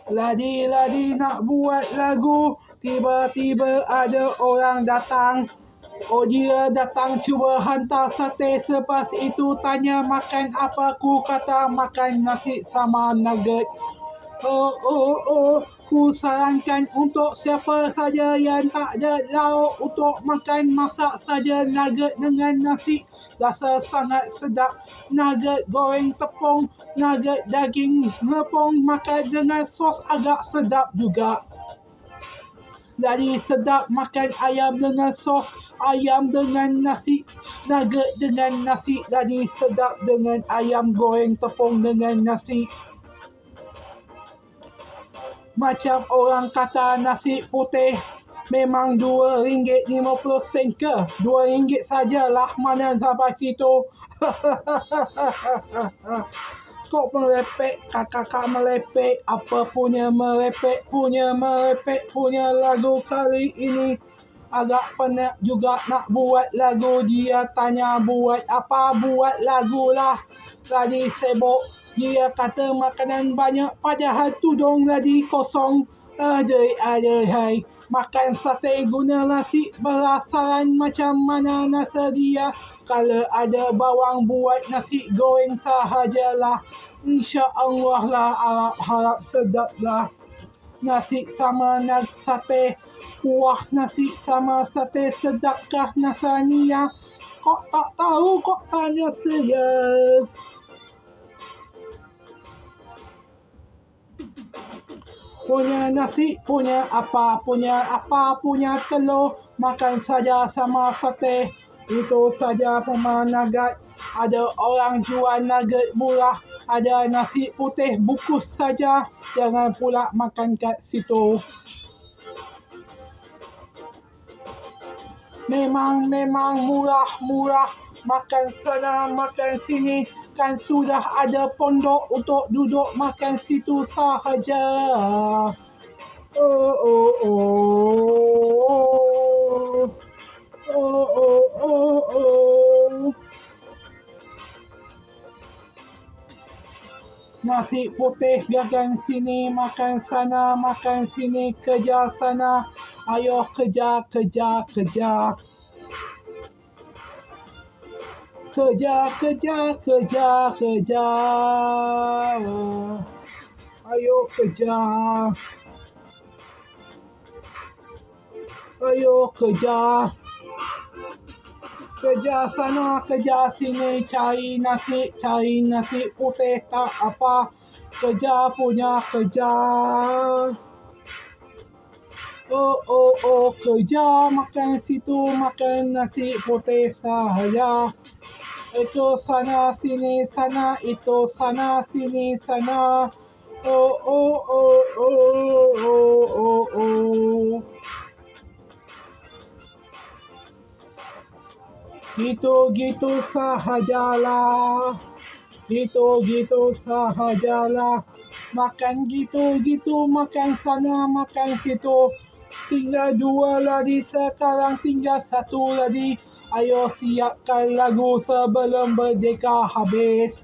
Ladi-ladi nak buat lagu, tiba-tiba ada orang datang. Oh, dia datang cuba hantar sate. Selepas itu tanya makan apa. Ku kata makan nasi sama nugget. Ku sarankan untuk siapa saja yang tak ada lauk untuk makan, masak saja nugget dengan nasi. Rasa sangat sedap. Nugget goreng tepung, nugget daging tepung, makan dengan sos agak sedap juga. Jadi sedap makan ayam dengan sos, ayam dengan nasi, nugget dengan nasi. Jadi sedap dengan ayam goreng tepung dengan nasi. Macam orang kata nasi putih memang RM2.50 ke? RM2 sajalah, mana sampai situ. Kok melepek, kakak melepek, apa punya melepek punya lagu kali ini. Agak penat juga nak buat lagu. Dia tanya buat apa, buat lagu lah. Lagi sibuk. Dia kata makanan banyak padahal tudung lagi kosong. Aduh, makan sate guna nasi berasaran macam mana nasi dia. Kalau ada bawang buat nasi goreng sahajalah. InsyaAllah lah, harap sedap lah. Nasi sama sate, kuah nasi sama sate, sedapkah rasanya? Kok tak tahu, kok tanya saya. Punya nasi, punya apa, punya telur, makan saja sama sate. Itu saja pemandangan. Ada orang jual nugget murah, ada nasi putih bungkus saja. Jangan pula makan kat situ. Memang murah. Makan sana, makan sini. Kan sudah ada pondok untuk duduk makan situ sahaja. Nasi putih makan sini, makan sana, makan sini, kerja sana. Ayo kerja. Kerja. Ayo kerja. Kerja sana, kerja sini, cari nasi putih tak apa. Kerja punya kerja. Kerja makan situ, makan nasi putih sahaja. Itu sana sini sana, itu sana sini sana. Gitu sahajalah. Makan gitu, makan sana, makan situ. Tinggal 2 lagi, sekarang tinggal 1 lagi. Ayo siapkan lagu sebelum merdeka habis.